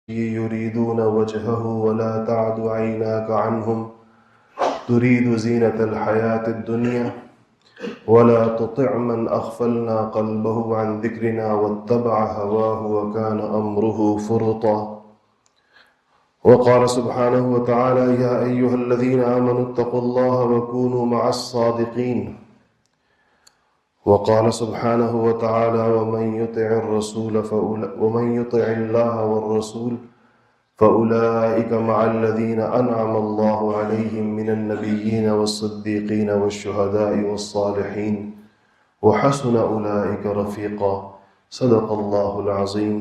يريدون وجهه ولا تعد عيناك عنهم تريد زينة الحياة الدنيا ولا تطع من أغفلنا قلبه عن ذكرنا واتبع هواه وكان أمره فرطا. وقال سبحانه وتعالى: يا أيها الذين آمنوا اتقوا الله وكونوا مع الصادقين. وقال سبحانه وتعالى: ومن يطع الله والرسول فأولئك مع الذين أنعم الله عليهم من النبيين والصديقين والشهداء والصالحين وحسن أولئك رفيقا. صدق الله العظيم.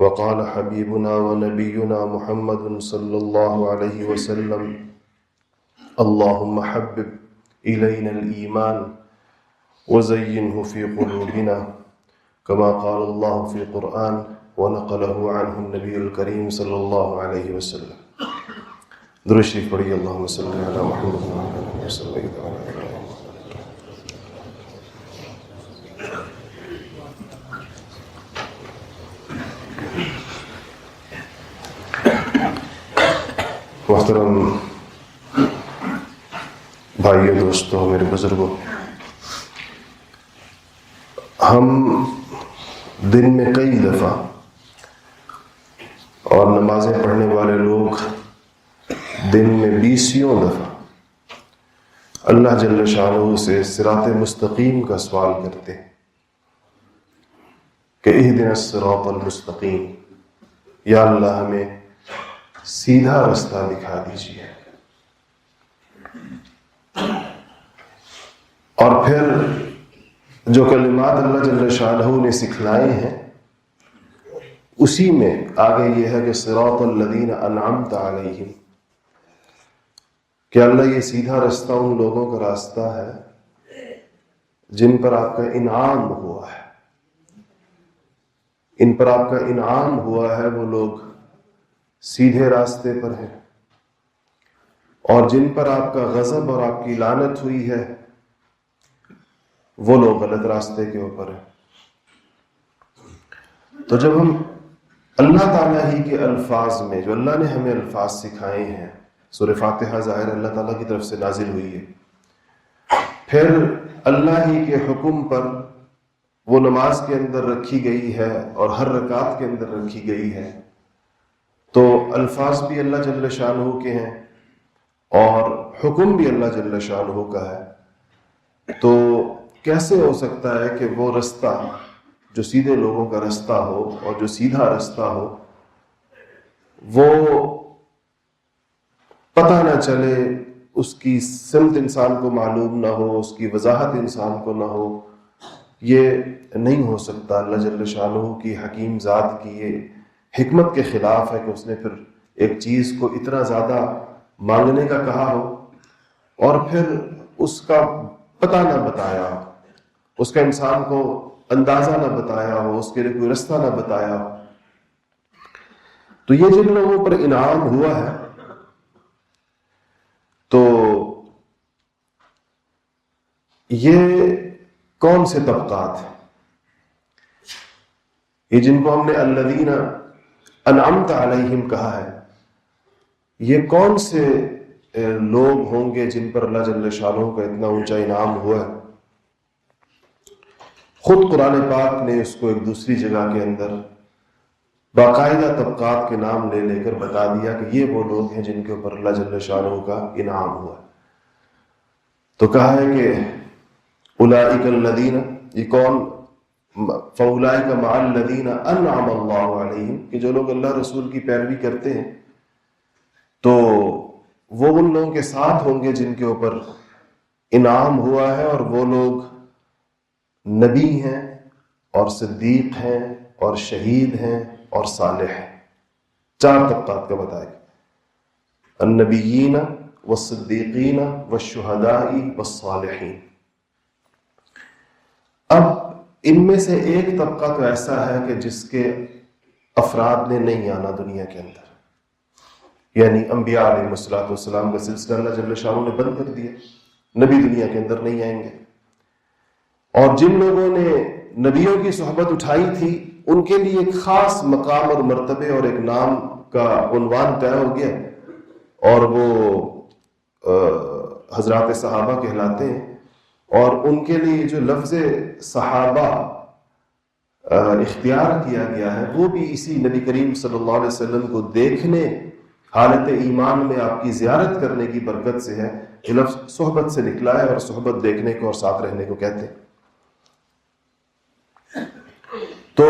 وقال حبيبنا ونبينا محمد صلى الله عليه وسلم: اللهم حبب إلينا الإيمان وزينه في قلوبنا، كما قال الله في القرآن ونقله عنه النبي الكريم صلی اللہ علیہ وسلم. درود شریف پڑھیے. اللہم صلی علی محمد وعلی آلہ وسلم. محترم بھائیو، دوستو، میرے بزرگوں، ہم دن میں کئی دفعہ اور نمازیں پڑھنے والے لوگ دن میں 20 دفعہ اللہ جل شانہ سے صراط مستقیم کا سوال کرتے ہیں کہ اہدنا الصراط المستقیم، یا اللہ ہمیں سیدھا رستہ دکھا دیجیے. اور پھر جو کلمات اللہ جل شانہ نے سکھلائے ہیں اسی میں آگے یہ ہے کہ صراط الذین انعمت علیہم، کہ اللہ یہ سیدھا رستہ ان لوگوں کا راستہ ہے جن پر آپ کا انعام ہوا ہے. ان پر آپ کا انعام ہوا ہے وہ لوگ سیدھے راستے پر ہیں، اور جن پر آپ کا غضب اور آپ کی لعنت ہوئی ہے وہ لوگ غلط راستے کے اوپر ہیں. تو جب ہم اللہ تعالیٰ ہی کے الفاظ میں، جو اللہ نے ہمیں الفاظ سکھائے ہیں، سورہ فاتحہ ظاہر اللہ تعالیٰ کی طرف سے نازل ہوئی ہے، پھر اللہ ہی کے حکم پر وہ نماز کے اندر رکھی گئی ہے اور ہر رکعت کے اندر رکھی گئی ہے، تو الفاظ بھی اللہ جل شانہ کے ہیں اور حکم بھی اللہ جل شانہ کا ہے. تو کیسے ہو سکتا ہے کہ وہ رستہ جو سیدھے لوگوں کا رستہ ہو اور جو سیدھا رستہ ہو وہ پتہ نہ چلے، اس کی سمت انسان کو معلوم نہ ہو، اس کی وضاحت انسان کو نہ ہو؟ یہ نہیں ہو سکتا. اللہ جل شانہ کی حکیم ذات کی یہ حکمت کے خلاف ہے کہ اس نے پھر ایک چیز کو اتنا زیادہ مانگنے کا کہا ہو اور پھر اس کا پتہ نہ بتایا ہو، اس کا انسان کو اندازہ نہ بتایا ہو، اس کے لیے کوئی رستہ نہ بتایا ہو. تو یہ جن لوگوں پر انعام ہوا ہے تو یہ کون سے طبقات ہیں؟ یہ جن کو ہم نے الذین انعمت علیہم کہا ہے، یہ کون سے لوگ ہوں گے جن پر اللہ جل شانہ کا اتنا اونچا انعام ہوا ہے؟ خود قرآن پاک نے اس کو ایک دوسری جگہ کے اندر باقاعدہ طبقات کے نام لے لے کر بتا دیا کہ یہ وہ لوگ ہیں جن کے اوپر اللہ جل شانہ کا انعام ہوا ہے. تو کہا ہے کہ اولئک الذین، یہ کون؟ فاولئک مع الذین انعم اللہ علیہم، کہ جو لوگ اللہ رسول کی پیروی کرتے ہیں تو وہ ان لوگوں کے ساتھ ہوں گے جن کے اوپر انعام ہوا ہے، اور وہ لوگ نبی ہیں اور صدیق ہیں اور شہید ہیں اور صالح ہیں. 4 طبقات کا بتایا: النبیین والصدیقین والشہداء والصالحین. اب ان میں سے ایک طبقہ تو ایسا ہے کہ جس کے افراد نے نہیں آنا دنیا کے اندر، یعنی انبیاء علیہ السلام کا سلسلہ اللہ جل شانہ نے بند کر دیا، نبی دنیا کے اندر نہیں آئیں گے. اور جن لوگوں نے نبیوں کی صحبت اٹھائی تھی ان کے لیے ایک خاص مقام اور مرتبے اور ایک نام کا عنوان طے ہو گیا اور وہ حضرات صحابہ کہلاتے ہیں. اور ان کے لیے جو لفظ صحابہ اختیار کیا گیا ہے وہ بھی اسی نبی کریم صلی اللہ علیہ وسلم کو دیکھنے، حالت ایمان میں آپ کی زیارت کرنے کی برکت سے ہے. یہ لفظ صحبت سے نکلا ہے اور صحبت دیکھنے کو اور ساتھ رہنے کو کہتے ہیں. تو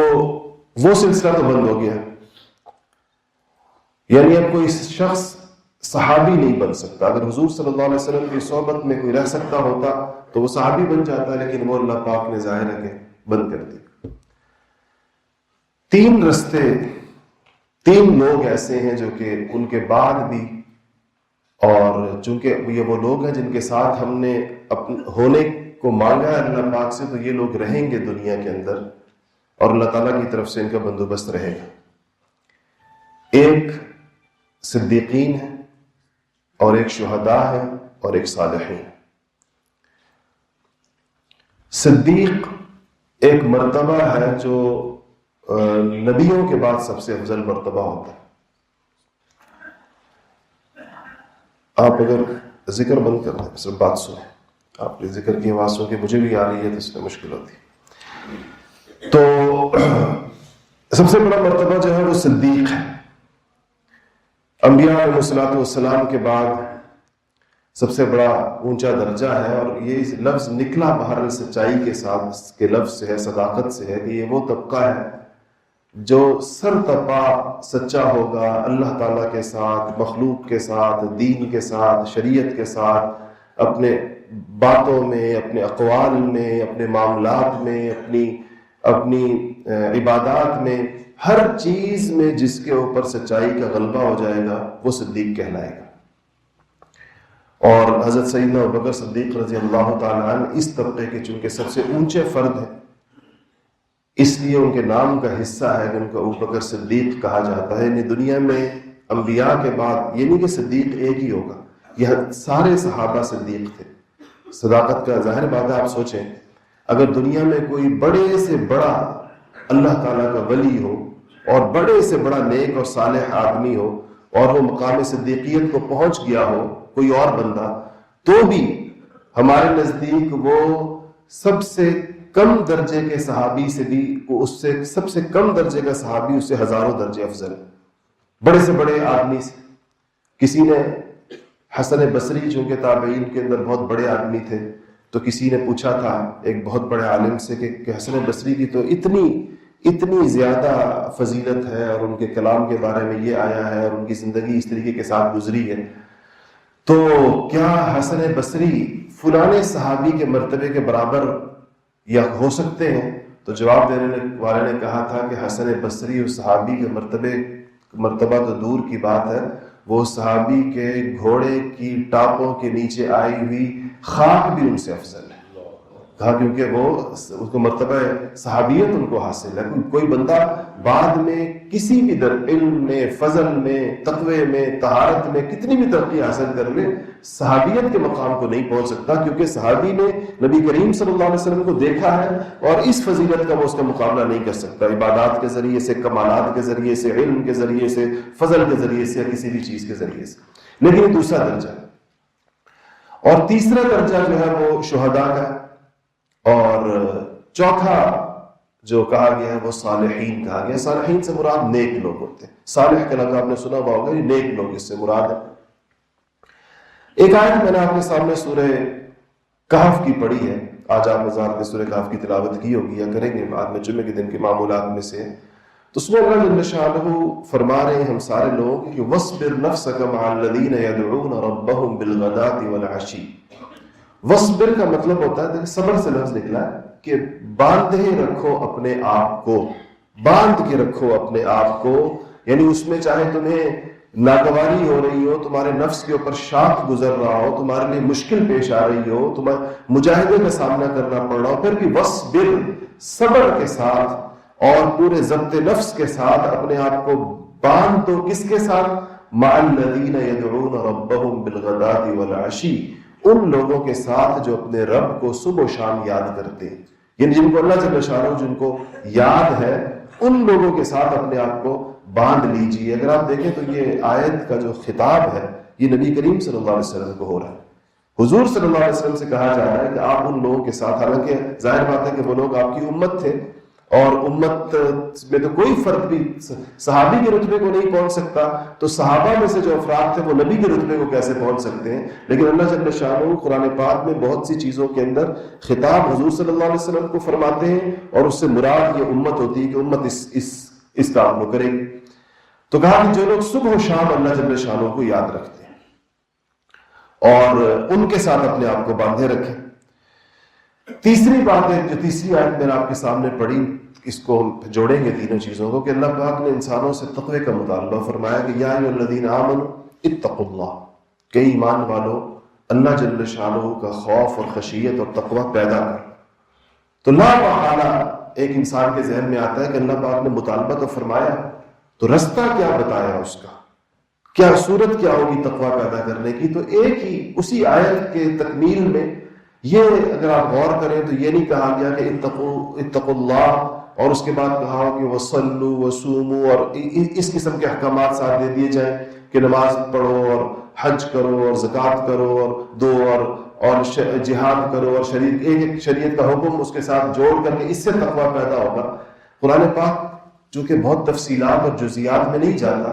وہ سلسلہ تو بند ہو گیا، یعنی اب کوئی شخص صحابی نہیں بن سکتا. اگر حضور صلی اللہ علیہ وسلم کی صحبت میں کوئی رہ سکتا ہوتا تو وہ صحابی بن جاتا، لیکن وہ اللہ پاک نے ظاہر ہے کہ بند کر دی. 3 رستے، 3 لوگ ایسے ہیں جو کہ ان کے بعد بھی، اور چونکہ یہ وہ لوگ ہیں جن کے ساتھ ہم نے ہونے کو مانگا ہے اللہ پاک سے، تو یہ لوگ رہیں گے دنیا کے اندر اور اللہ تعالیٰ کی طرف سے ان کا بندوبست رہے گا. ایک صدیقین ہے اور ایک شہداء ہے اور ایک صالحین. صدیق ایک مرتبہ ہے جو نبیوں کے بعد سب سے افضل مرتبہ ہوتا ہے. آپ اگر ذکر بند کر دیں، صرف بات سنیں، آپ نے ذکر کی آواز سن کے مجھے بھی آ رہی ہے تو اس میں مشکل ہوتی. تو سب سے بڑا مرتبہ جو ہے وہ صدیق ہے. انبیاء علیہ الصلوۃ والسلام کے بعد سب سے بڑا اونچا درجہ ہے، اور یہ لفظ نکلا بہرحال سچائی کے ساتھ کے لفظ سے ہے، صداقت سے ہے، کہ یہ وہ طبقہ ہے جو سر تپا سچا ہوگا اللہ تعالیٰ کے ساتھ، مخلوق کے ساتھ، دین کے ساتھ، شریعت کے ساتھ، اپنے باتوں میں، اپنے اقوال میں، اپنے معاملات میں، اپنی عبادات میں، ہر چیز میں جس کے اوپر سچائی کا غلبہ ہو جائے گا وہ صدیق کہلائے گا. اور حضرت سیدنا ابوبکر صدیق رضی اللہ تعالیٰ عنہ اس طبقے کے چونکہ سب سے اونچے فرد ہیں، اس لیے ان کے نام کا حصہ ہے کہ ان کو ابوبکر صدیق کہا جاتا ہے. یعنی دنیا میں انبیاء کے بعد یہ نہیں کہ صدیق ایک ہی ہوگا، یہ سارے صحابہ صدیق تھے. صداقت کا ظاہر بات ہے، آپ سوچیں اگر دنیا میں کوئی بڑے سے بڑا اللہ تعالیٰ کا ولی ہو اور بڑے سے بڑا نیک اور صالح آدمی ہو اور وہ مقام صدیقیت کو پہنچ گیا ہو کوئی اور بندہ، تو بھی ہمارے نزدیک وہ سب سے کم درجے کے صحابی سے بھی، اس سے سب سے کم درجے کا صحابی اس سے ہزاروں درجے افضل ہے. بڑے سے بڑے آدمی سے کسی نے حسن بصری جو کہ تابعین کے اندر بہت بڑے آدمی تھے، تو کسی نے پوچھا تھا ایک بہت بڑے عالم سے کہ حسن بصری کی تو اتنی زیادہ فضیلت ہے اور ان کے کلام کے بارے میں یہ آیا ہے اور ان کی زندگی اس طریقے کے ساتھ گزری ہے، تو کیا حسن بصری فلانے صحابی کے مرتبے کے برابر یا ہو سکتے ہیں؟ تو جواب دینے والے نے کہا تھا کہ حسن بصری اس صحابی کے مرتبہ تو دور کی بات ہے، وہ صحابی کے گھوڑے کی ٹاپوں کے نیچے آئی ہوئی خاک بھی ان سے افضل ہے. کہا کیونکہ وہ اس کو مرتبہ صحابیت ان کو حاصل ہے. کوئی بندہ بعد میں کسی بھی علم میں، فضل میں، تقوی میں، طہارت میں کتنی بھی ترقی حاصل کر لے، صحابیت کے مقام کو نہیں پہنچ سکتا، کیونکہ صحابی نے نبی کریم صلی اللہ علیہ وسلم کو دیکھا ہے اور اس فضیلت کا وہ اس کا مقابلہ نہیں کر سکتا، عبادات کے ذریعے سے، کمالات کے ذریعے سے، علم کے ذریعے سے، فضل کے ذریعے سے، یا کسی بھی چیز کے ذریعے سے. لیکن یہ دوسرا درجہ ہے. اور تیسرا درجہ جو ہے وہ شہداء کا ہے، اور چوتھا جو کہا گیا ہے وہ صالحین کہا گیا. صالحین سے مراد نیک لوگ ہوتے ہیں. صالح کا لفظ آپ نے سنا ہوا ہوگا، یہ نیک لوگ اس سے مراد ہے. ایک آیت میں نے آپ کے سامنے سورہ کہف کی پڑھی ہے، آج آپ ہزار نے سورہ کہف کی تلاوت کی ہوگی یا کریں گے بعد میں، جمعے کے دن کے معمولات میں سے. تو اس میں اللہ جل شانہ فرما رہے ہیں ہم سارے لوگوں کہ وَاصْبِرْ نَفْسَكَ مَعَ الَّذِينَ يَدْعُونَ رَبَّهُمْ بِالْغَدَاةِ وَالْعَشِيِّ. وَاصْبِرْ کا مطلب ہوتا ہے، صبر سے لفظ نکلا ہے کہ باندھے رکھو اپنے آپ کو، باندھ کے رکھو اپنے آپ کو، یعنی اس میں چاہے تمہیں ناگواری ہو رہی ہو، تمہارے نفس کے اوپر شاق گزر رہا ہو، تمہارے لیے مشکل پیش آ رہی ہو، تمہیں مجاہدے کا سامنا کرنا پڑ رہا ہو، پھر بھی وَاصْبِرْ صبر کے ساتھ اور پورے ضبط نفس کے ساتھ اپنے آپ کو باندھ دو. کس کے ساتھ؟ مَعَ الَّذِينَ يَدْعُونَ رَبَّهُمْ بِالْغَدَاةِ وَالْعَشِيِّ، ان لوگوں کے ساتھ جو اپنے رب کو صبح و شام یاد کرتے ہیں، یعنی جن کو اللہ جل شانہ جن کو یاد ہے ان لوگوں کے ساتھ اپنے آپ کو باندھ لیجیے۔ اگر آپ دیکھیں تو یہ آیت کا جو خطاب ہے یہ نبی کریم صلی اللہ علیہ وسلم کو ہو رہا ہے۔ حضور صلی اللہ علیہ وسلم سے کہا جا رہا ہے کہ آپ ان لوگوں کے ساتھ، حالانکہ ظاہر بات ہے کہ وہ لوگ آپ کی امت تھے اور امت میں تو کوئی فرق بھی صحابی کے رتبے کو نہیں پہنچ سکتا، تو صحابہ میں سے جو افراد تھے وہ نبی کے رتبے کو کیسے پہنچ سکتے ہیں؟ لیکن اللہ جل شانہ قرآن پاک میں بہت سی چیزوں کے اندر خطاب حضور صلی اللہ علیہ وسلم کو فرماتے ہیں، اور اس سے مراد یہ امت ہوتی ہے کہ امت اس کام کو کرے گی۔ تو کہا کہ جو لوگ صبح و شام اللہ جل شانہ کو یاد رکھتے ہیں اور ان کے ساتھ اپنے آپ کو باندھے رکھیں۔ تیسری بات ہے جو تیسری آیت میں نے آپ کے سامنے پڑھی، اس کو ہم جوڑیں گے تینوں چیزوں کو، کہ اللہ پاک نے انسانوں سے تقوی کا مطالبہ فرمایا کہ یا ایھا الذین آمنوا اتقوا اللہ، کہ ایمان والو اللہ جل شانہ کا خوف اور خشیت اور تقوی پیدا کر۔ تو لا محالہ ایک انسان کے ذہن میں آتا ہے کہ اللہ پاک نے مطالبہ تو فرمایا، تو رستہ کیا بتایا اس کا، کیا صورت کیا ہوگی تقوی پیدا کرنے کی؟ تو ایک ہی اسی آیت کے تکمیل میں یہ اگر آپ غور کریں تو یہ نہیں کہا گیا کہ اتقوا اللہ اور اس کے بعد کہا کہ وصلوا وصوموا اور اس قسم کے احکامات ساتھ دے دیے جائیں کہ نماز پڑھو اور حج کرو اور زکوٰۃ کرو اور دو اور جہاد کرو اور ایک شریعت کا حکم اس کے ساتھ جوڑ کر کے اس سے تقوی پیدا ہوگا۔ قرآن پاک چونکہ بہت تفصیلات اور جزیات میں نہیں جاتا،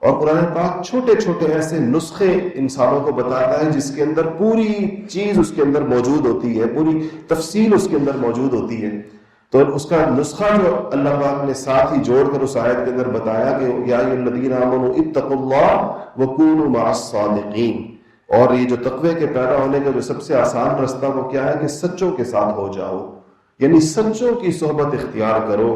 اور قرآن پاک چھوٹے چھوٹے ایسے نسخے انسانوں کو بتاتا ہے جس کے اندر پوری چیز اس کے اندر موجود ہوتی ہے، پوری تفصیل اس کے اندر موجود ہوتی ہے۔ تو اس کا نسخہ جو اللہ پاک نے ساتھ ہی جوڑ کر اس آیت کے اندر بتایا کہ یا ایھا الذین آمنوا اتقوا اللہ وکونوا مع الصادقین، اور یہ جو تقوی کے پیدا ہونے کا جو سب سے آسان رستہ وہ کیا ہے کہ سچوں کے ساتھ ہو جاؤ، یعنی سچوں کی صحبت اختیار کرو۔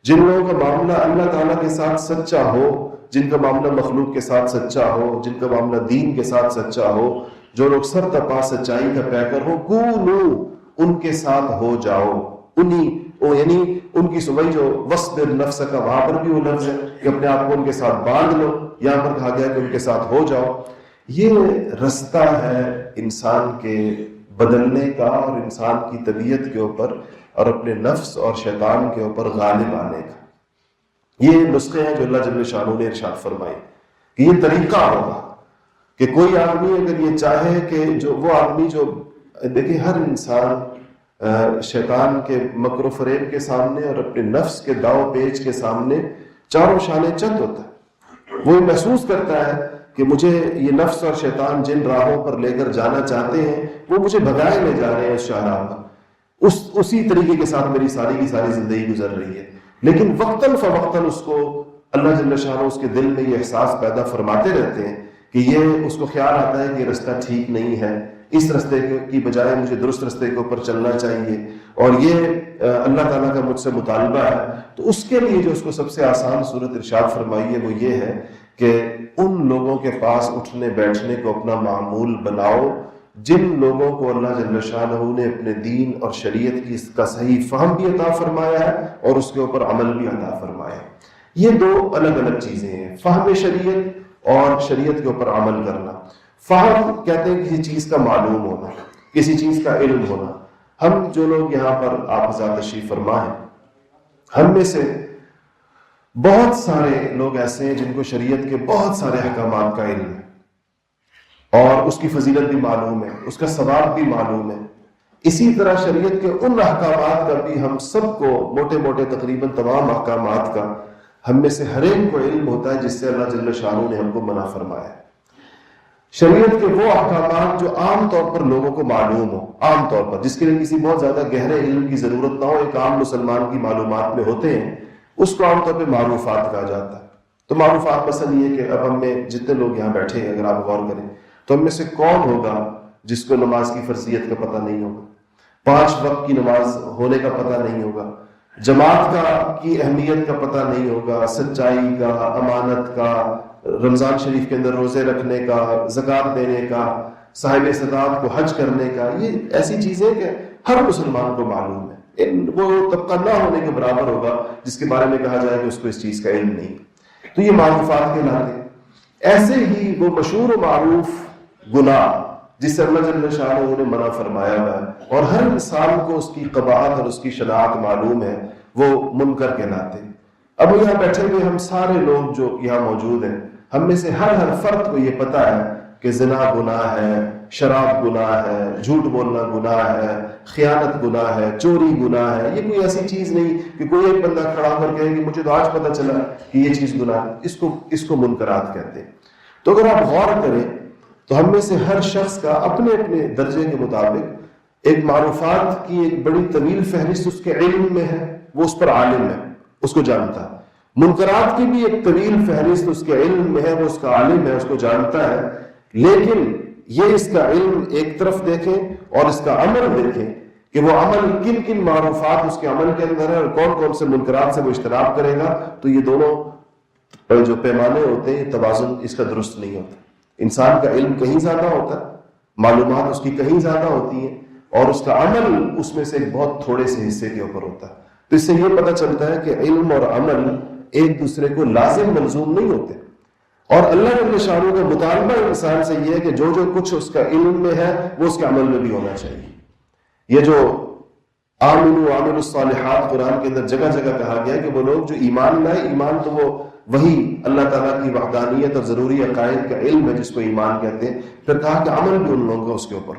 جن لوگوں کا معاملہ اللہ تعالیٰ کے ساتھ سچا ہو، جن کا معاملہ مخلوق کے ساتھ سچا ہو، جن کا معاملہ دین کے ساتھ سچا ہو، جو لوگ سر تپا سچائی کا پیکر ہو، کونو ان کے ساتھ ہو جاؤ، یعنی ان کی سمجھ جو وصبر نفس کا وہاں پر بھی وہ لفظ ہے کہ اپنے آپ کو ان کے ساتھ باندھ لو، یہاں پر کہا گیا کہ ان کے ساتھ ہو جاؤ۔ یہ رستہ ہے انسان کے بدلنے کا اور انسان کی طبیعت کے اوپر اور اپنے نفس اور شیطان کے اوپر غالب آنے کا۔ یہ نسخے ہیں جو اللہ جل شانہ نے ارشاد فرمائے کہ یہ طریقہ ہوگا کہ کوئی آدمی اگر یہ چاہے کہ وہ آدمی جو دیکھیں ہر انسان شیطان کے مکر و فریب کے سامنے اور اپنے نفس کے داؤ پیچ کے سامنے چاروں شانے چند ہوتا ہے۔ وہ محسوس کرتا ہے کہ مجھے یہ نفس اور شیطان جن راہوں پر لے کر جانا چاہتے ہیں وہ مجھے بھگائے لے جا رہے ہیں اس شاہراہ پر، اسی طریقے کے ساتھ میری ساری کی ساری زندگی گزر رہی ہے۔ لیکن وقتاً فوقتاً اس کو اللہ جل شانہ اس کے دل میں یہ احساس پیدا فرماتے رہتے ہیں کہ یہ اس کو خیال آتا ہے کہ یہ رستہ ٹھیک نہیں ہے، اس رستے کی بجائے مجھے درست رستے کے اوپر چلنا چاہیے، اور یہ اللہ تعالیٰ کا مجھ سے مطالبہ ہے۔ تو اس کے لیے جو اس کو سب سے آسان صورت ارشاد فرمائی ہے وہ یہ ہے کہ ان لوگوں کے پاس اٹھنے بیٹھنے کو اپنا معمول بناؤ جن لوگوں کو اللہ جل شانہ نے اپنے دین اور شریعت کی اس کا صحیح فہم بھی عطا فرمایا ہے اور اس کے اوپر عمل بھی عطا فرمایا ہے۔ یہ دو الگ الگ چیزیں ہیں، فہم شریعت اور شریعت کے اوپر عمل کرنا۔ فہم کہتے ہیں کسی چیز کا معلوم ہونا، کسی چیز کا علم ہونا۔ ہم جو لوگ یہاں پر آپ حضرات تشریف فرما ہیں، ہم میں سے بہت سارے لوگ ایسے ہیں جن کو شریعت کے بہت سارے احکامات کا علم ہے اور اس کی فضیلت بھی معلوم ہے، اس کا ثواب بھی معلوم ہے۔ اسی طرح شریعت کے ان احکامات کا بھی ہم سب کو موٹے موٹے تقریباً تمام احکامات کا ہم میں سے ہر ایک کو علم ہوتا ہے جس سے اللہ جل شانہ نے ہم کو منع فرمایا ہے۔ شریعت کے وہ احکامات جو عام طور پر لوگوں کو معلوم ہو، عام طور پر جس کے لیے کسی بہت زیادہ گہرے علم کی ضرورت نہ ہو، ایک عام مسلمان کی معلومات میں ہوتے ہیں، اس کو عام طور پہ معروفات کہا جاتا ہے۔ تو معروفات مثلا یہ کہ اب ہم میں جتنے لوگ یہاں بیٹھے ہیں اگر آپ غور کریں تو ہم میں سے کون ہوگا جس کو نماز کی فرضیت کا پتہ نہیں ہوگا، 5 وقت کی نماز ہونے کا پتہ نہیں ہوگا، جماعت کی اہمیت کا پتہ نہیں ہوگا، سچائی کا، امانت کا، رمضان شریف کے اندر روزے رکھنے کا، زکوٰۃ دینے کا، صاحب استطاعت کو حج کرنے کا۔ یہ ایسی چیزیں کہ ہر مسلمان کو معلوم ہے، وہ طبقہ نہ ہونے کے برابر ہوگا جس کے بارے میں کہا جائے کہ اس کو اس چیز کا علم نہیں۔ تو یہ معروفات کے ناطے ایسے ہی وہ مشہور و معروف گناہ جس سے اللہ جل شانہ نے منع فرمایا ہوا ہے اور ہر انسان کو اس کی قباحت اور اس کی شناعت معلوم ہے، وہ منکر کے ناطے اب یہاں بیٹھے ہوئے ہم سارے لوگ جو یہاں موجود ہیں، ہم میں سے ہر فرد کو یہ پتا ہے کہ زنا گناہ ہے، شراب گناہ ہے، جھوٹ بولنا گناہ ہے، خیانت گناہ ہے، چوری گناہ ہے۔ یہ کوئی ایسی چیز نہیں کہ کوئی ایک بندہ کھڑا کر کہے کہ مجھے تو آج پتہ چلا کہ یہ چیز گناہ ہے۔ اس کو منکرات کہتے ہیں۔ تو اگر آپ غور کریں تو ہم میں سے ہر شخص کا اپنے اپنے درجے کے مطابق ایک معروفات کی ایک بڑی طویل فہرست اس کے علم میں ہے، وہ اس پر عالم ہے، اس کو جانتا ہے۔ منکرات کی بھی ایک طویل فہرست اس کے علم میں ہے، وہ اس کا عالم ہے، اس کو جانتا ہے۔ لیکن یہ اس کا علم ایک طرف دیکھیں اور اس کا عمل دیکھیں کہ وہ عمل کن کن معروفات اس کے عمل کے اندر ہے اور کون کون سے منکرات سے وہ اجتناب کرے گا، تو یہ دونوں جو پیمانے ہوتے ہیں توازن اس کا درست نہیں ہوتا۔ انسان کا علم کہیں زیادہ ہوتا ہے، معلومات اس کی کہیں زیادہ ہوتی ہیں، اور اس کا عمل اس میں سے ایک بہت تھوڑے سے حصے کے اوپر ہوتا ہے۔ تو اس سے یہ پتہ چلتا ہے کہ علم اور عمل ایک دوسرے کو لازم ملزوم نہیں ہوتے، اور اللہ جل شانہ کا مطالبہ انسان سے یہ ہے کہ جو کچھ اس کا علم میں ہے وہ اس کے عمل میں بھی ہونا چاہیے۔ یہ جو آمنوا وعملوا الصالحات قرآن کے اندر جگہ جگہ کہا گیا ہے کہ وہ لوگ جو ایمان لائے، ایمان تو وہ وہی اللہ تعالیٰ کی وحدانیت اور ضروری عقائد کا علم ہے جس کو ایمان کہتے ہیں، پھر کہا کہ عمل بھی ان لوگوں کا اس کے اوپر۔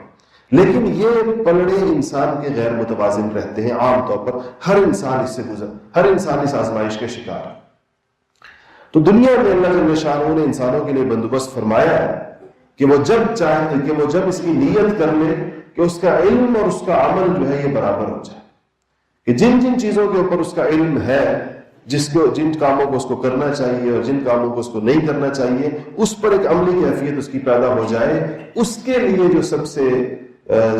لیکن یہ پلڑے انسان کے غیر متوازن رہتے ہیں عام طور پر، ہر انسان اس سے ہر انسان اس آزمائش کے شکار ہے۔ تو دنیا میں اللہ جل شانہ نے انسانوں کے لیے بندوبست فرمایا ہے کہ وہ جب چاہے کہ وہ جب اس کی نیت کر لے کہ اس کا علم اور اس کا عمل جو ہے یہ برابر ہو جائے، کہ جن جن چیزوں کے اوپر اس کا علم ہے، جن کاموں کو اس کو کرنا چاہیے اور جن کاموں کو اس کو نہیں کرنا چاہیے، اس پر ایک عملی کیفیت اس کی پیدا ہو جائے۔ اس کے لیے جو سب سے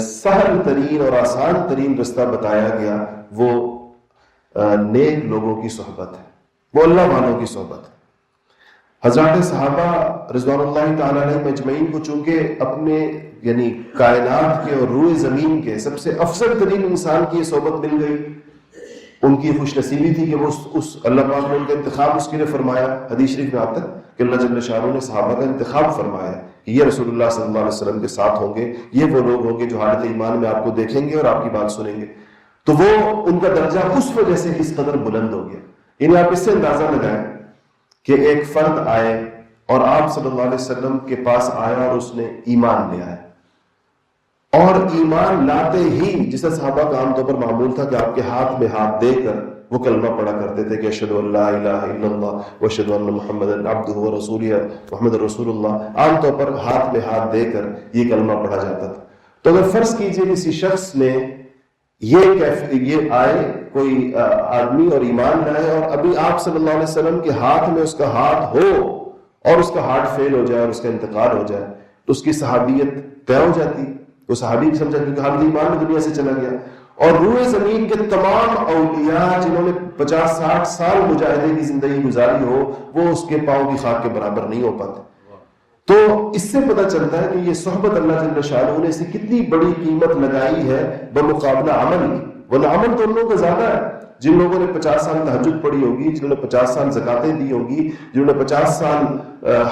سہل ترین اور آسان ترین رستہ بتایا گیا وہ نیک لوگوں کی صحبت ہے، وہ اللہ والوں کی صحبت ہے۔ حضرات صحابہ رضوان اللہ تعالیٰ علیہ مجمعین کو چونکہ اپنے یعنی کائنات کے اور روئے زمین کے سب سے افضل ترین انسان کی یہ صحبت مل گئی، ان کی خوش نصیبی تھی کہ وہ اس اللہ پاک نے ان کا انتخاب اس کے لیے فرمایا۔ حدیث شریف میں آتا ہے کہ اللہ جل شانہ نے صحابہ کا انتخاب فرمایا کہ یہ رسول اللہ صلی اللہ علیہ وسلم کے ساتھ ہوں گے، یہ وہ لوگ ہوں گے جو حالت ایمان میں آپ کو دیکھیں گے اور آپ کی بات سنیں گے۔ تو وہ ان کا درجہ اس وجہ سے اس قدر بلند ہو گیا۔ یعنی آپ اس سے اندازہ لگائیں کہ ایک فرد آئے اور آپ صلی اللہ علیہ وسلم کے پاس آیا اور اس نے ایمان لے آیا، اور ایمان لاتے ہی جیسا صحابہ کا عام طور پر معمول تھا کہ آپ کے ہاتھ میں ہاتھ دے کر وہ کلمہ پڑھا کرتے تھے کہ اشہد ان لا الہ الا اللہ واشہد ان محمدا عبدہ ورسولہ، محمد رسول اللہ، عام طور پر ہاتھ میں ہاتھ دے کر یہ کلمہ پڑھا جاتا تھا۔ تو اگر فرض کیجئے کسی شخص نے یہ آئے کوئی آدمی اور ایمان لائے اور ابھی آپ صلی اللہ علیہ وسلم کے ہاتھ میں اس کا ہاتھ ہو اور اس کا ہارٹ فیل ہو جائے اور اس کا انتقال ہو جائے تو اس کی صحابیت طے ہو جاتی، وہ صحابی سمجھا کیونکہ حالت ایمان میں دنیا سے چلا گیا۔ اور روئے زمین کے تمام اولیاء جنہوں نے 50-60 سال مجاہدے کی زندگی گزاری ہو وہ اس کے پاؤں کی خاک کے برابر نہیں ہو پاتے۔ تو اس سے پتہ چلتا ہے کہ یہ صحبت اللہ جل شانہ نے اسے کتنی بڑی قیمت لگائی ہے بمقابلہ عمل کی، ورنہ عمل تو ان لوگوں کا زیادہ ہے جن لوگوں نے 50 سال تہجد پڑھی ہوگی، جنہوں نے 50 سال زکاتیں دی ہوگی، جنہوں نے 50 سال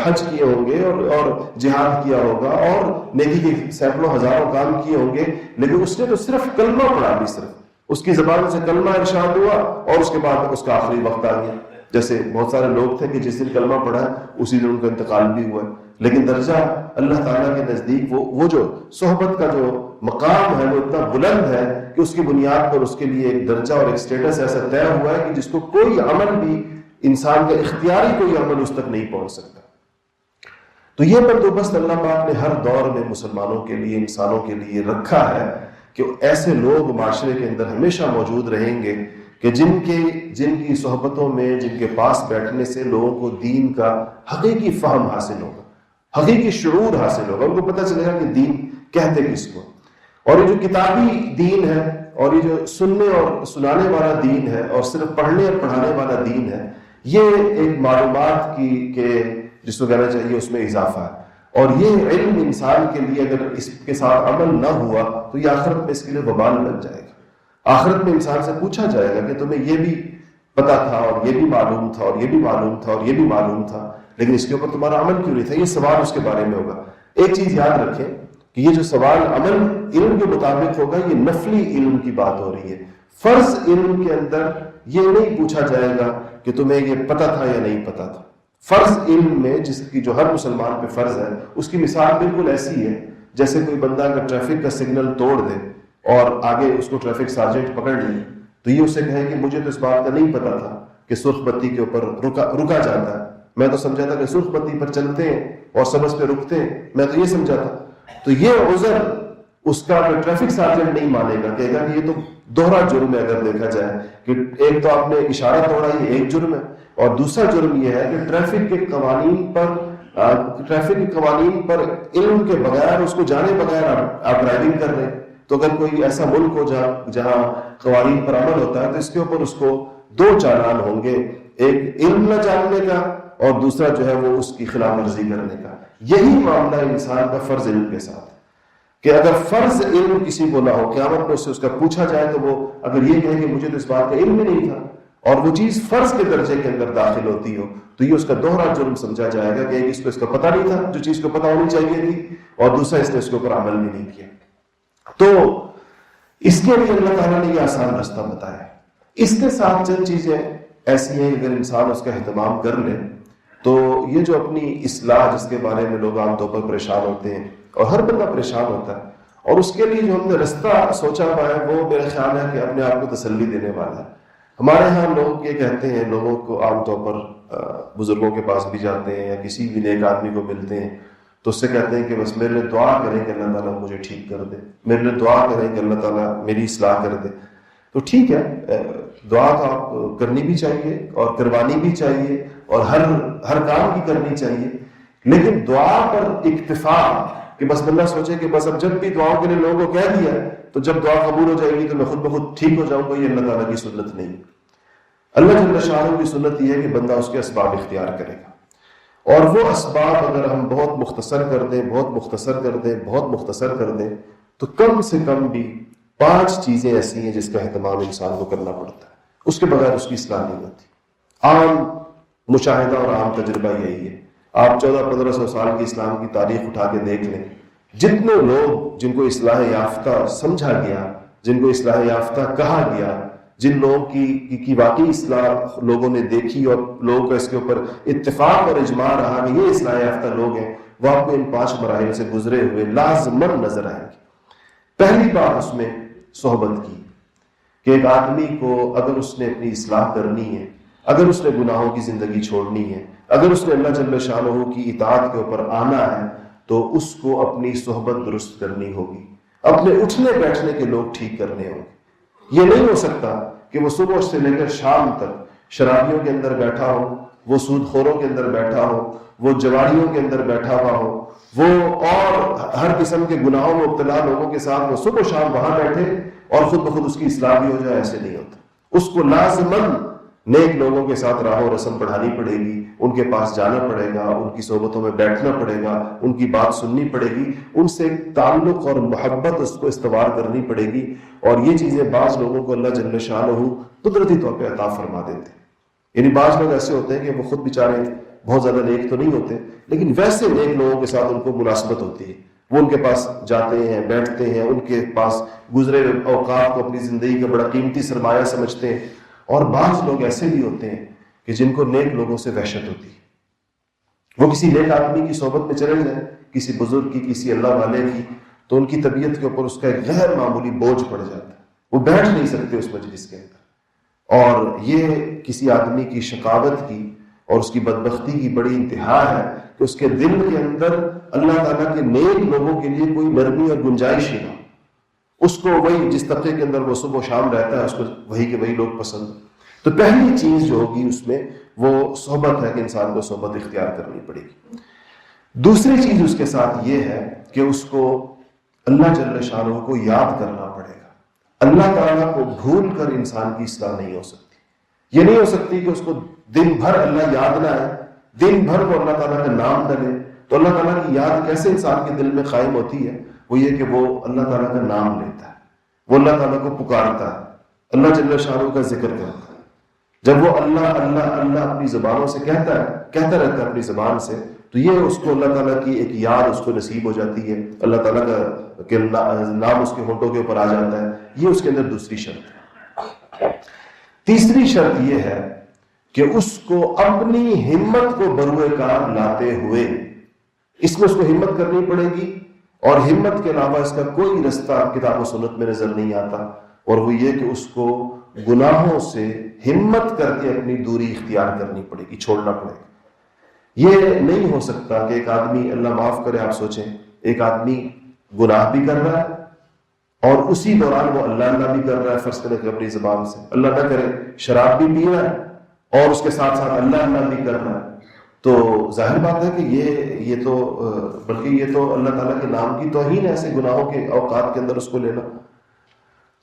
حج کیے ہوں گے اور جہاد کیا ہوگا اور نیکی کے سینکڑوں ہزاروں کام کیے ہوں گے، لیکن اس نے تو صرف کلمہ پڑھا بھی، صرف اس کی زبان سے کلمہ ارشاد ہوا اور اس کے بعد اس کا آخری وقت آ گیا۔ جیسے بہت سارے لوگ تھے کہ جس دن کلمہ پڑھا اسی دن ان کا انتقال بھی ہوا، لیکن درجہ اللہ تعالیٰ کے نزدیک وہ جو صحبت کا جو مقام ہے وہ اتنا بلند ہے کہ اس کی بنیاد پر اس کے لیے ایک درجہ اور ایک سٹیٹس ایسا طے ہوا ہے کہ جس کو کوئی عمل بھی انسان کا اختیاری کوئی عمل اس تک نہیں پہنچ سکتا۔ تو یہ بندوبست اللہ پاک نے ہر دور میں مسلمانوں کے لیے، انسانوں کے لیے رکھا ہے کہ ایسے لوگ معاشرے کے اندر ہمیشہ موجود رہیں گے کہ جن کی صحبتوں میں، جن کے پاس بیٹھنے سے لوگوں کو دین کا حقیقی فہم حاصل ہوگا، حقیقی شعور حاصل ہوگا، ان کو پتہ چلے گا کہ دین کہتے کس کو۔ اور یہ جو کتابی دین ہے اور یہ جو سننے اور سنانے والا دین ہے اور صرف پڑھنے اور پڑھانے والا دین ہے، یہ ایک معلومات کی کہ جس کو کہنا چاہیے اس میں اضافہ ہے، اور یہ علم انسان کے لیے اگر اس کے ساتھ عمل نہ ہوا تو یہ آخرت میں اس کے لیے وبال بن جائے گا۔ آخرت میں انسان سے پوچھا جائے گا کہ تمہیں یہ بھی پتا تھا اور یہ بھی معلوم تھا اور یہ بھی معلوم تھا اور یہ بھی معلوم تھا، لیکن اس کے اوپر تمہارا عمل کیوں نہیں تھا؟ یہ سوال اس کے بارے میں ہوگا۔ ایک چیز یاد رکھیں کہ یہ جو سوال عمل علم کے مطابق ہوگا، یہ نفلی علم کی بات ہو رہی ہے۔ فرض علم کے اندر یہ نہیں پوچھا جائے گا کہ تمہیں یہ پتہ تھا یا نہیں پتہ تھا۔ فرض علم میں جس کی جو ہر مسلمان پہ فرض ہے، اس کی مثال بالکل ایسی ہے جیسے کوئی بندہ اگر ٹریفک کا سگنل توڑ دے اور آگے اس کو ٹریفک سارجنٹ پکڑ لے تو یہ اسے کہے کہ مجھے تو اس بات کا نہیں پتا تھا کہ سرخ بتی کے اوپر رکا جاتا ہے، میں تو سمجھا تھا کہ سرخ بتی پر چلتے ہیں اور سبز پہ رکتے ہیں، میں تو یہ سمجھا تھا۔ تو یہ عذر اس کا ٹریفک سارجنٹ نہیں مانے گا، کہے گا کہ یہ تو دوہرا جرم ہے اگر دیکھا جائے کہ ایک تو آپ نے اشارہ توڑا، یہ ایک جرم ہے، اور دوسرا جرم یہ ہے کہ ٹریفک کے قوانین پر علم کے بغیر، اس کو جانے بغیر آپ ڈرائیونگ کر رہے ہیں۔ تو اگر کوئی ایسا ملک ہو جہاں قوانین پر عمل ہوتا ہے تو اس کے اوپر اس کو دو چالان ہوں گے، ایک علم نہ جاننے کا اور دوسرا جو ہے وہ اس کی خلاف ورزی کرنے کا۔ یہی معاملہ انسان کا فرض علم کے ساتھ کہ اگر فرض علم کسی کو نہ ہو، قیامت میں اس کا پوچھا جائے تو وہ اگر یہ کہے کہ مجھے تو اس بات کا علم ہی نہیں تھا، اور وہ چیز فرض کے درجے کے اندر داخل ہوتی ہو تو یہ اس کا دوہرا جرم سمجھا جائے گا کہ ایک اس کو پتہ نہیں تھا جو چیز کو پتہ ہونی چاہیے تھی، اور دوسرا اس نے اس کے اوپر عمل بھی نہیں کیا۔ تو اس کے لیے اللہ تعالیٰ نے یہ آسان رستہ بتایا۔ اس کے ساتھ چند چیزیں ایسی ہیں اگر انسان اس کا اہتمام کر لے تو یہ جو اپنی اصلاح جس کے بارے میں لوگ عام طور پر پریشان ہوتے ہیں اور ہر بندہ پریشان ہوتا ہے، اور اس کے لیے جو ہم نے رستہ سوچا ہوا ہے وہ میرا خیال ہے کہ اپنے آپ کو تسلی دینے والا ہے۔ ہمارے ہاں لوگ یہ کہتے ہیں، لوگوں کو عام طور پر بزرگوں کے پاس بھی جاتے ہیں یا کسی بھی نیک آدمی کو ملتے ہیں تو اس سے کہتے ہیں کہ بس میرے لیے دعا کریں کہ اللہ تعالیٰ مجھے ٹھیک کر دے، میرے لیے دعا کریں کہ اللہ تعالیٰ میری اصلاح کر دے۔ تو ٹھیک ہے، دعا تو آپ کرنی بھی چاہیے اور کروانی بھی چاہیے اور ہر کام کی کرنی چاہیے، لیکن دعا پر اکتفا کہ بس بندہ سوچے کہ بس اب جب بھی دعاؤں کے لیے لوگوں کو کہہ دیا تو جب دعا قبول ہو جائے گی تو میں خود بخود ٹھیک ہو جاؤں گا، یہ اللہ تعالیٰ کی سنت نہیں۔ اللہ جل شانہ کی سنت یہ ہے کہ بندہ اس کے اسباب اختیار کرے گا، اور وہ اسباب اگر ہم بہت مختصر کر دیں تو کم سے کم بھی 5 چیزیں ایسی ہیں جس کا اہتمام انسان کو کرنا پڑتا ہے، اس کے بغیر اس کی اصلاح نہیں ہوتی۔ عام مشاہدہ اور عام تجربہ یہی ہے، آپ 1400-1500 سال کی اسلام کی تاریخ اٹھا کے دیکھ لیں، جتنے لوگ جن کو اصلاح یافتہ سمجھا گیا، جن کو اصلاح یافتہ کہا گیا، جن لوگوں کی واقعی اصلاح لوگوں نے دیکھی اور لوگوں کا اس کے اوپر اتفاق اور اجماع رہا کہ یہ اصلاح یافتہ لوگ ہیں، وہ آپ کو ان 5 مراحل سے گزرے ہوئے لازماً نظر آئیں گے۔ پہلی بات اس میں صحبت کی، کہ ایک آدمی کو اگر اس نے اپنی اصلاح کرنی ہے، اگر اس نے گناہوں کی زندگی چھوڑنی ہے، اگر اس نے اللہ جل شانہ کی اطاعت کے اوپر آنا ہے تو اس کو اپنی صحبت درست کرنی ہوگی، اپنے اٹھنے بیٹھنے کے لوگ ٹھیک کرنے ہوں گے۔ یہ نہیں ہو سکتا کہ وہ صبح سے لے کر شام تک شرابیوں کے اندر بیٹھا ہو، وہ سود خوروں کے اندر بیٹھا ہو، وہ جواریوں کے اندر بیٹھا ہوا ہو، وہ اور ہر قسم کے گناہوں میں مبتلا لوگوں کے ساتھ وہ صبح و شام وہاں بیٹھے اور خود بخود اس کی اصلاح بھی ہو جائے، ایسے نہیں ہوتا۔ اس کو لازماً نیک لوگوں کے ساتھ راہ و رسم پڑھانی پڑے گی، ان کے پاس جانا پڑے گا، ان کی صحبتوں میں بیٹھنا پڑے گا، ان کی بات سننی پڑے گی، ان سے تعلق اور محبت اس کو استوار کرنی پڑے گی۔ اور یہ چیزیں بعض لوگوں کو اللہ جل شانہ قدرتی طور پہ عطا فرما دیتے ہیں۔ یعنی بعض لوگ ایسے ہوتے ہیں کہ وہ خود بیچارے بہت زیادہ نیک تو نہیں ہوتے، لیکن ویسے نیک لوگوں کے ساتھ ان کو مناسبت ہوتی ہے، وہ ان کے پاس جاتے ہیں، بیٹھتے ہیں، ان کے پاس گزرے اوقات کو اپنی زندگی کا بڑا قیمتی سرمایہ سمجھتے ہیں۔ اور بعض لوگ ایسے بھی ہوتے ہیں کہ جن کو نیک لوگوں سے وحشت ہوتی ہے، وہ کسی نیک آدمی کی صحبت میں چلے جائیں، کسی بزرگ کی، کسی اللہ والے کی، تو ان کی طبیعت کے اوپر اس کا ایک غیر معمولی بوجھ پڑ جاتا ہے، وہ بیٹھ نہیں سکتے اس مجلس کے اندر۔ اور یہ کسی آدمی کی شقاوت کی اور اس کی بدبختی کی بڑی انتہا ہے کہ اس کے دل کے اندر اللہ تعالیٰ کے نیک لوگوں کے لیے کوئی نرمی اور گنجائش ہی نہ ہو۔ اس کو وہی جس طبقے کے اندر وہ صبح و شام رہتا ہے، اس کو وہی کے وہی لوگ پسند۔ تو پہلی چیز جو ہوگی اس میں وہ صحبت ہے کہ انسان کو صحبت اختیار کرنی پڑے گی۔ دوسری چیز اس کے ساتھ یہ ہے کہ اس کو اللہ جل شانہ کو یاد کرنا پڑے گا۔ اللہ تعالیٰ کو بھول کر انسان کی اصلاح نہیں ہو سکتی۔ یہ نہیں ہو سکتی کہ اس کو دن بھر اللہ یاد نہ آئے، دن بھر وہ اللہ تعالیٰ کا نام نہ لے۔ تو اللہ تعالیٰ کی یاد کیسے انسان کے دل میں قائم ہوتی ہے؟ وہ یہ کہ وہ اللہ تعالیٰ کا نام لیتا ہے، وہ اللہ تعالیٰ کو پکارتا ہے، اللہ جل شانہ کا ذکر کرتا ہے۔ جب وہ اللہ اللہ اللہ اپنی زبانوں سے کہتا رہتا ہے اپنی زبان سے، تو یہ اس کو اللہ تعالیٰ کی ایک یاد اس کو نصیب ہو جاتی ہے، اللہ تعالیٰ کا نام اس کے ہونٹوں کے اوپر آ جاتا ہے۔ یہ اس کے اندر دوسری شرط ہے۔ تیسری شرط یہ ہے کہ اس کو اپنی ہمت کو بروئے کار لاتے ہوئے، اس میں اس کو ہمت کرنی پڑے گی، اور ہمت کے علاوہ اس کا کوئی رستہ کتاب و سنت میں نظر نہیں آتا، اور وہ یہ کہ اس کو گناہوں سے ہمت کر کے اپنی دوری اختیار کرنی پڑے گی، چھوڑنا پڑے گا۔ یہ نہیں ہو سکتا کہ ایک آدمی، اللہ معاف کرے، آپ سوچیں ایک آدمی گناہ بھی کر رہا ہے اور اسی دوران وہ اللہ بھی کر رہا ہے، فرض کرے کہ اپنی زبان سے، اللہ نہ کرے شراب بھی پی رہا ہے اور اس کے ساتھ ساتھ اللہ بھی کر رہا ہے، تو ظاہر بات ہے کہ یہ تو بلکہ یہ تو اللہ تعالیٰ کے نام کی توہین ہے ایسے گناہوں کے اوقات کے اندر اس کو لینا۔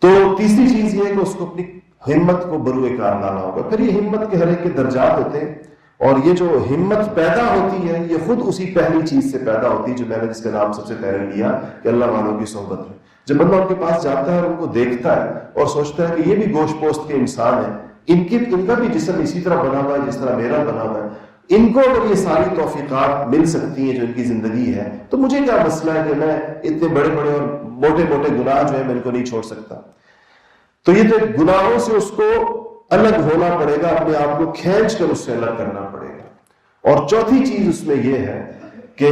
تو تیسری چیز یہ ہے کہ اس کو اپنی ہمت کو بروئے کار لانا ہوگا۔ پھر یہ ہمت کے ہر ایک کے درجات ہوتے ہیں، اور یہ جو ہمت پیدا ہوتی ہے یہ خود اسی پہلی چیز سے پیدا ہوتی ہے جو میں نے جس کا نام سب سے پہلے لیا کہ اللہ والوں کی صحبت میں۔ جب بندہ ان کے پاس جاتا ہے اور ان کو دیکھتا ہے اور سوچتا ہے کہ یہ بھی گوشت پوست کے انسان ہیں، ان کا بھی جسم اسی طرح بنا ہوا ہے جس طرح میرا بنا ہوا ہے، ان کو اگر یہ ساری توفیقات مل سکتی ہیں جو ان کی زندگی ہے، تو مجھے کیا مسئلہ ہے کہ میں اتنے بڑے بڑے اور موٹے موٹے گناہ جو ہیں میں ان کو نہیں چھوڑ سکتا۔ تو یہ تو گناہوں سے اس کو الگ ہونا پڑے گا، اپنے آپ کو کھینچ کر اس سے الگ کرنا پڑے گا۔ اور چوتھی چیز اس میں یہ ہے کہ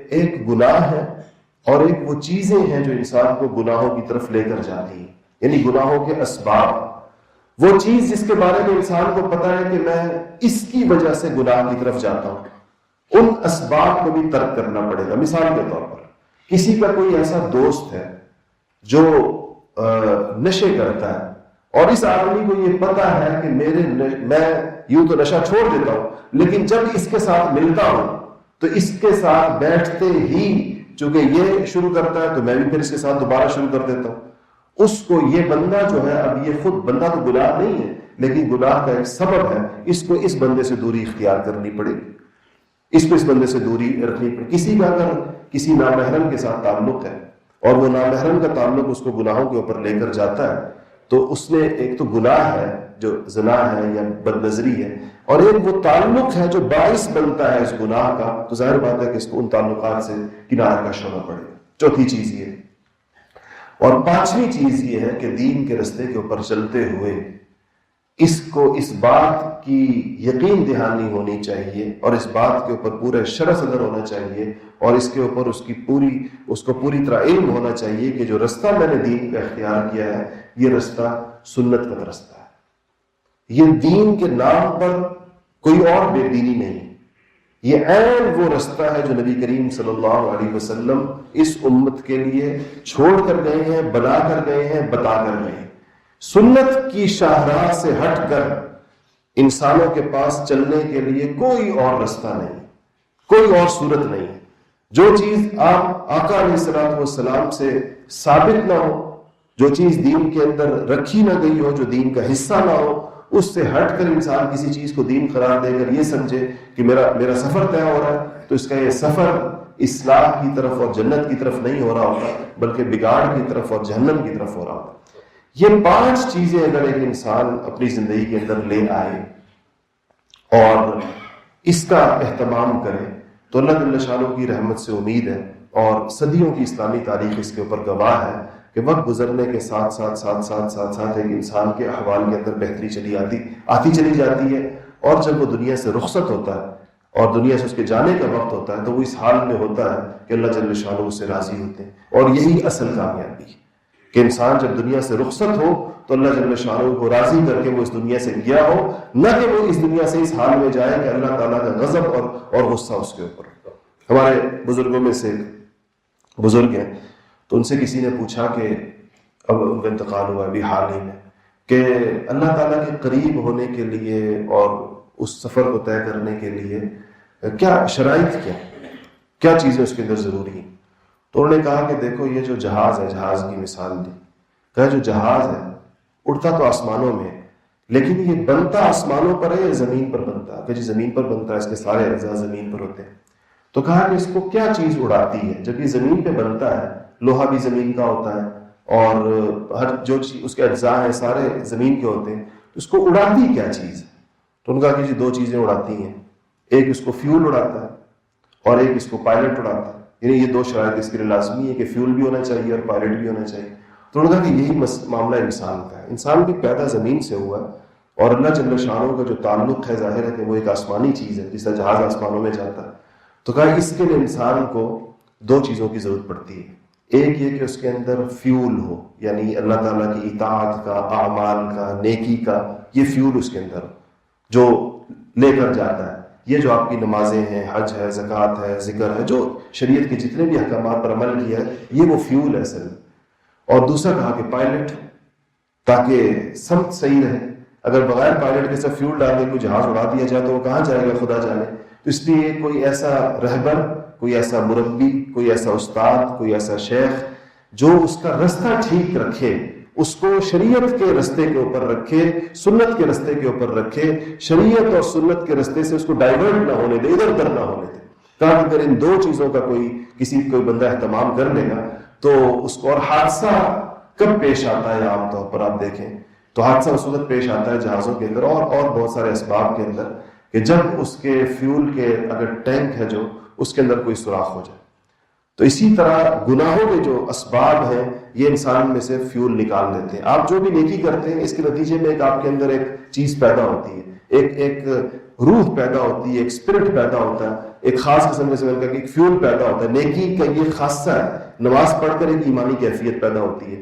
ایک گناہ ہے اور ایک وہ چیزیں ہیں جو انسان کو گناہوں کی طرف لے کر جاتی ہیں، یعنی گناہوں کے اسباب، وہ چیز جس کے بارے میں انسان کو پتا ہے کہ میں اس کی وجہ سے گناہ کی طرف جاتا ہوں، ان اسباب کو بھی ترک کرنا پڑے گا۔ مثال کے طور پر کسی کا کوئی ایسا دوست ہے جو نشے کرتا ہے، اور اس آدمی کو یہ پتا ہے کہ میں یوں تو نشہ چھوڑ دیتا ہوں، لیکن جب اس کے ساتھ ملتا ہوں تو اس کے ساتھ بیٹھتے ہی چونکہ یہ شروع کرتا ہے تو میں بھی پھر اس کے ساتھ دوبارہ شروع کر دیتا ہوں۔ اس کو یہ بندہ جو ہے، اب یہ خود بندہ تو گناہ نہیں ہے لیکن گناہ کا ایک سبب ہے، اس کو اس بندے سے دوری اختیار کرنی پڑے گی، اس کو اس بندے سے دوری رکھنی پڑے گی۔ کسی کا اگر کسی نامحرم کے ساتھ تعلق ہے اور وہ نامحرم کا تعلق اس کو گناہوں کے اوپر لے کر جاتا ہے، تو اس نے ایک تو گناہ ہے جو زنا ہے یا بد نظری ہے، اور ایک وہ تعلق ہے جو باعث بنتا ہے اس گناہ کا، تو ظاہر بات ہے کہ اس کو ان تعلقات سے کنارہ کش ہونا پڑے گا۔ چوتھی چیز یہ ہے۔ اور پانچویں چیز یہ ہے کہ دین کے رستے کے اوپر چلتے ہوئے اس کو اس بات کی یقین دہانی ہونی چاہیے اور اس بات کے اوپر پورے شرح صدر ہونا چاہیے، اور اس کے اوپر اس کو پوری طرح علم ہونا چاہیے کہ جو رستہ میں نے دین کا اختیار کیا ہے یہ رستہ سنت کا رستہ ہے، یہ دین کے نام پر کوئی اور بے دینی نہیں، یہ عین وہ رستہ ہے جو نبی کریم صلی اللہ علیہ وسلم اس امت کے لیے چھوڑ کر گئے ہیں، بنا کر گئے ہیں، بتا کر گئے ہیں۔ سنت کی شاہراہ سے ہٹ کر انسانوں کے پاس چلنے کے لیے کوئی اور رستہ نہیں، کوئی اور صورت نہیں۔ جو چیز آپ آقا علیہ الصلوۃ والسلام سے ثابت نہ ہو، جو چیز دین کے اندر رکھی نہ گئی ہو، جو دین کا حصہ نہ ہو، اس سے ہٹ کر انسان کسی چیز کو دین قرار دے کر یہ سمجھے کہ میرا سفر طے ہو رہا ہے، تو اس کا یہ سفر اصلاح کی طرف اور جنت کی طرف نہیں ہو رہا ہوتا، بلکہ بگاڑ کی طرف اور جہنم کی طرف ہو رہا ہوتا۔ یہ پانچ چیزیں اگر ایک انسان اپنی زندگی کے اندر لے آئے اور اس کا اہتمام کرے تو اللہ جل شانہ کی رحمت سے امید ہے، اور صدیوں کی اسلامی تاریخ اس کے اوپر گواہ ہے کہ وقت گزرنے کے ساتھ ساتھ ایک انسان کے احوال کے اندر بہتری آتی چلی جاتی ہے، اور جب وہ دنیا سے رخصت ہوتا ہے اور دنیا سے اس کے جانے کا وقت ہوتا ہے تو وہ اس حال میں ہوتا ہے کہ اللہ جل شانہ اس سے راضی ہوتے ہیں، اور یہی اصل کامیابی ہے کہ انسان جب دنیا سے رخصت ہو تو اللہ جل شانہ کو راضی کر کے وہ اس دنیا سے گیا ہو، نہ کہ وہ اس دنیا سے اس حال میں جائے کہ اللہ تعالیٰ کا غضب اور غصہ اس کے اوپر۔ ہمارے بزرگوں میں سے بزرگ ہیں، تو ان سے کسی نے پوچھا کہ اب ان کا انتقال ہوا ابھی حال ہی میں، کہ اللہ تعالیٰ کے قریب ہونے کے لیے اور اس سفر کو طے کرنے کے لیے کیا شرائط کیا چیزیں اس کے اندر ضروری ہیں؟ تو انہوں نے کہا کہ دیکھو یہ جو جہاز ہے، جہاز کی مثال دی، کہا جو جہاز ہے اڑتا تو آسمانوں میں ہے، لیکن یہ بنتا آسمانوں پر ہے یا زمین پر بنتا ہے؟ کہ جی زمین پر بنتا ہے، اس کے سارے اجزاء زمین پر ہوتے ہیں۔ تو کہا کہ اس کو کیا چیز اڑاتی ہے؟ جب یہ زمین پہ بنتا ہے، لوہا بھی زمین کا ہوتا ہے اور ہر جو چیز اس کے اجزاء ہیں سارے زمین کے ہوتے ہیں، اس کو اڑاتی کیا چیز ہے؟ تو ان کا کہ جی دو چیزیں اڑاتی ہیں، ایک اس کو فیول اڑاتا ہے اور ایک اس کو پائلٹ اڑاتا ہے، یعنی یہ دو شرائط اس کے لیے لازمی ہے کہ فیول بھی ہونا چاہیے اور پائلٹ بھی ہونا چاہیے۔ تو انہوں نے کہا کہ یہی معاملہ انسان کا ہے، انسان بھی پیدا زمین سے ہوا اور اللہ جل شانہ کا جو تعلق ہے ظاہر ہے کہ وہ ایک آسمانی چیز ہے، جس طرح جہاز آسمانوں میں جاتا ہے، تو کہا اس کے لیے انسان کو دو چیزوں کی ضرورت پڑتی ہے. ایک یہ کہ اس کے اندر فیول ہو، یعنی اللہ تعالیٰ کی اطاعت کا، اعمال کا، نیکی کا یہ فیول اس کے اندر ہو جو لے کر جاتا ہے. یہ جو آپ کی نمازیں ہیں، حج ہے، زکوٰۃ ہے، ذکر ہے، جو شریعت کے جتنے بھی احکامات پر عمل کیا ہے، یہ وہ فیول ہے اصل میں. اور دوسرا کہا کہ پائلٹ، تاکہ سمت صحیح رہے. اگر بغیر پائلٹ کے سب فیول ڈال کے کوئی جہاز اڑا دیا جائے تو وہ کہاں جائے گا خدا جانے. تو اس لیے کوئی ایسا رہبر، کوئی ایسا مربی، کوئی ایسا استاد، کوئی ایسا شیخ جو اس کا رستہ ٹھیک رکھے، اس کو شریعت کے رستے کے اوپر رکھے، سنت کے رستے کے اوپر رکھے، شریعت اور سنت کے رستے سے اس کو ڈائیورٹ نہ ہونے دے، ادھر ادھر نہ ہونے دے. کہا کہ اگر ان دو چیزوں کا کوئی بندہ اہتمام کر لے گا تو اس کو. اور حادثہ کب پیش آتا ہے عام طور پر آپ دیکھیں تو حادثہ اس وقت پیش آتا ہے جہازوں کے اندر اور بہت سارے اسباب کے اندر کہ جب اس کے فیول کے اگر ٹینک ہے جو اس کے اندر کوئی سوراخ ہو جائے. تو اسی طرح گناہوں کے جو اسباب ہیں یہ انسان میں سے فیول نکال دیتے ہیں. آپ جو بھی نیکی کرتے ہیں اس کے نتیجے میں آپ کے اندر ایک چیز پیدا ہوتی ہے، ایک روح پیدا ہوتی ہے، ایک اسپرٹ پیدا ہوتا ہے، ایک خاص قسم سے ایک فیول پیدا ہوتا ہے. نیکی کا یہ خاصہ ہے. نماز پڑھ کر ایک ایمانی کیفیت پیدا ہوتی ہے،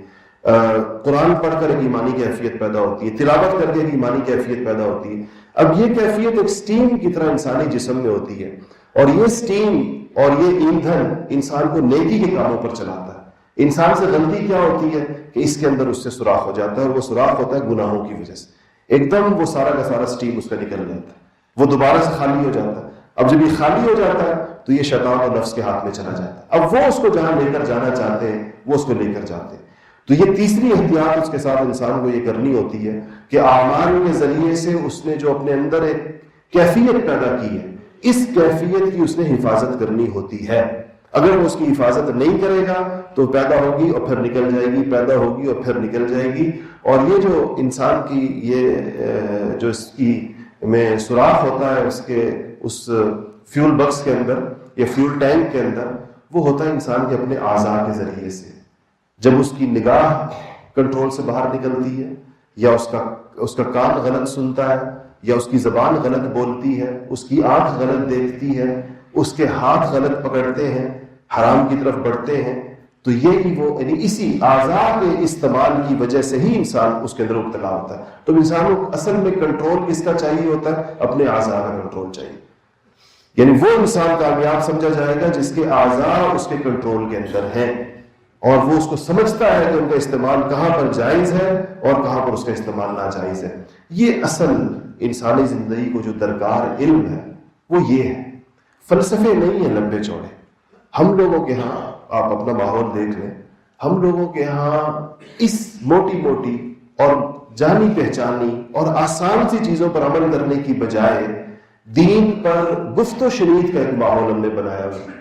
قرآن پڑھ کر ایک ایمانی کیفیت پیدا ہوتی ہے، تلاوت کر کے ایک ایمانی کیفیت پیدا ہوتی ہے. اب یہ کیفیت ایک سٹیم کی طرح انسانی جسم میں ہوتی ہے، اور یہ سٹیم اور یہ ایندھن انسان کو نیکی کے کاموں پر چلاتا ہے. انسان سے غلطی کیا ہوتی ہے کہ اس کے اندر اس سے سوراخ ہو جاتا ہے، اور وہ سوراخ ہوتا ہے گناہوں کی وجہ سے. ایک دم وہ سارا کا سارا سٹیم اس کا نکل جاتا ہے، وہ دوبارہ سے خالی ہو جاتا ہے. اب جب یہ خالی ہو جاتا ہے تو یہ شیطان اور نفس کے ہاتھ میں چلا جاتا ہے. اب وہ اس کو جہاں لے کر جانا چاہتے ہیں وہ اس کو لے کر جاتے ہیں. تو یہ تیسری احتیاط اس کے ساتھ انسان کو یہ کرنی ہوتی ہے کہ اعمال کے ذریعے سے اس نے جو اپنے اندر ایک کیفیت پیدا کی ہے، اس کیفیت کی اس نے حفاظت کرنی ہوتی ہے. اگر وہ اس کی حفاظت نہیں کرے گا تو پیدا ہوگی اور پھر نکل جائے گی، پیدا ہوگی اور پھر نکل جائے گی. اور یہ جو انسان کی یہ جو اس کی میں سوراخ ہوتا ہے اس فیول بکس کے اندر یا فیول ٹینک کے اندر، وہ ہوتا ہے انسان کے اپنے اعضاء کے ذریعے سے. جب اس کی نگاہ کنٹرول سے باہر نکلتی ہے، یا اس کا کان غلط سنتا ہے، یا اس کی زبان غلط بولتی ہے، اس کی آنکھ غلط دیکھتی ہے، اس کے ہاتھ غلط پکڑتے ہیں، حرام کی طرف بڑھتے ہیں، تو یہی وہ یعنی اسی اعضاء کے استعمال کی وجہ سے ہی انسان اس کے اندر مبتلا ہوتا ہے. تو انسان کو اصل میں کنٹرول کس کا چاہیے ہوتا ہے؟ اپنے اعضاء کا کنٹرول چاہیے. یعنی وہ انسان کامیاب سمجھا جائے گا جس کے اعضاء اس کے کنٹرول کے اندر ہیں، اور وہ اس کو سمجھتا ہے کہ ان کا استعمال کہاں پر جائز ہے اور کہاں پر اس کا استعمال ناجائز ہے. یہ اصل انسانی زندگی کو جو درکار علم ہے وہ یہ ہے. فلسفے نہیں ہیں لمبے چوڑے. ہم لوگوں کے ہاں آپ اپنا ماحول دیکھ لیں، ہم لوگوں کے ہاں اس موٹی موٹی اور جانی پہچانی اور آسان سی چیزوں پر عمل کرنے کی بجائے دین پر گفت و شنید کا ایک ماحول ہم نے بنایا ہوا.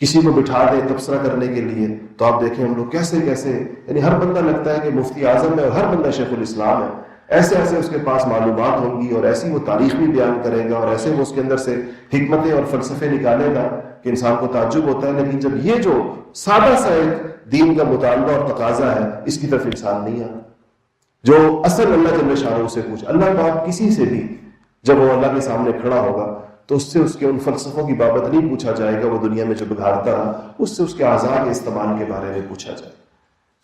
کسی کو بٹھا دیں تبصرہ کرنے کے لیے تو آپ دیکھیں ہم لوگ کیسے یعنی ہر بندہ لگتا ہے کہ مفتی اعظم ہے اور ہر بندہ شیخ الاسلام ہے. ایسے اس کے پاس معلومات ہوں گی اور ایسی وہ تاریخ بھی بیان کرے گا اور ایسے وہ اس کے اندر سے حکمتیں اور فلسفے نکالے گا کہ انسان کو تعجب ہوتا ہے. لیکن جب یہ جو سادہ سا ایک دین کا مطالبہ اور تقاضا ہے اس کی طرف انسان نہیں آتا. جو اصل اللہ جل شانہ سے پوچھ، اللہ پاک کسی سے بھی جب وہ اللہ کے سامنے کھڑا ہوگا تو اس سے اس کے ان فلسفوں کی بابت نہیں پوچھا جائے گا وہ دنیا میں جو بگاڑتا رہا، اس سے اس کے اعضاء کے استعمال کے بارے میں پوچھا جائے.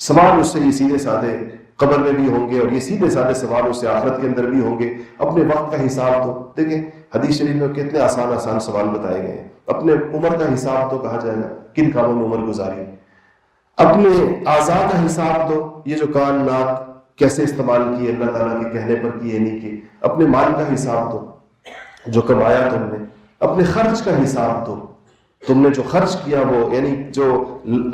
سوال اس سے یہ سیدھے سادے قبر میں بھی ہوں گے اور یہ سیدھے سادے سوال اس سے آخرت کے اندر بھی ہوں گے. اپنے وقت کا حساب تو دیکھیں، حدیث شریف میں کتنے آسان سوال بتائے گئے ہیں. اپنے عمر کا حساب تو کہا جائے گا کن کاموں میں عمر گزاری، اپنے اعضاء کا حساب تو یہ جو کان ناک کیسے استعمال کیے اللہ تعالیٰ کے کہنے پر کیے نہیں کیے، اپنے مال کا حساب تو جو کمایا تم نے، اپنے خرچ کا حساب تو تم نے جو خرچ کیا وہ یعنی جو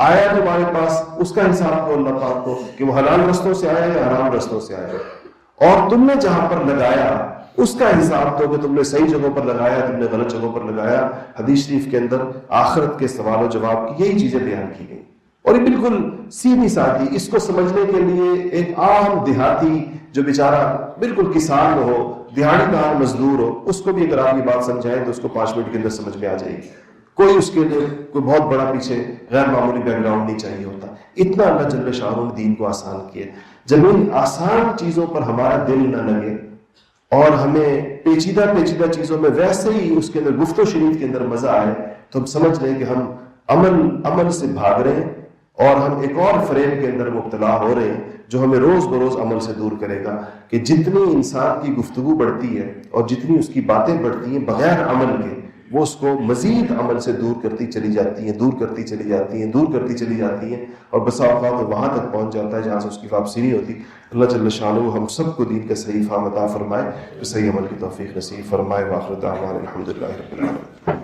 آیا تمہارے پاس اس کا حساب تو اللہ پاک کو کہ وہ حلال رستوں سے آیا یا حرام رستوں سے آیا، اور تم نے جہاں پر لگایا اس کا حساب تو کہ تم نے صحیح جگہوں پر لگایا تم نے غلط جگہوں پر لگایا. حدیث شریف کے اندر آخرت کے سوال و جواب کی یہی چیزیں بیان کی گئی. اور یہ بالکل سیدھی سادھی، اس کو سمجھنے کے لیے ایک عام دیہاتی جو بیچارہ بالکل کسان ہو، دیہاڑی دار مزدور ہو، اس کو بھی اگر آپ یہ بات سمجھائیں تو اس کو 5 منٹ کے اندر سمجھ میں آ جائے گی. کوئی اس کے لیے کوئی بہت بڑا پیچھے غیر معمولی بیک گراؤنڈ نہیں چاہیے ہوتا. اتنا اللہ جل شانہ نے دین کو آسان کیا. جب ان آسان چیزوں پر ہمارا دل نہ لگے اور ہمیں پیچیدہ چیزوں میں ویسے ہی اس کے اندر گفت و شنید کے اندر مزہ آئے تو ہم سمجھ لیں کہ ہم عمل سے بھاگ رہے ہیں اور ہم ایک اور فریم کے اندر مبتلا ہو رہے ہیں جو ہمیں روز بروز عمل سے دور کرے گا. کہ جتنی انسان کی گفتگو بڑھتی ہے اور جتنی اس کی باتیں بڑھتی ہیں بغیر عمل کے، وہ اس کو مزید عمل سے دور کرتی چلی جاتی ہیں اور بسا اوقات وہ وہاں تک پہنچ جاتا ہے جہاں سے اس کی واپسی نہیں ہوتی. اللہ جل شانہ ہم سب کو دین کا صحیح فہم عطا فرمائے، صحیح عمل کی توفیق نصیب فرمائے. وآخر دعوانا الحمدللہ رب العالمین.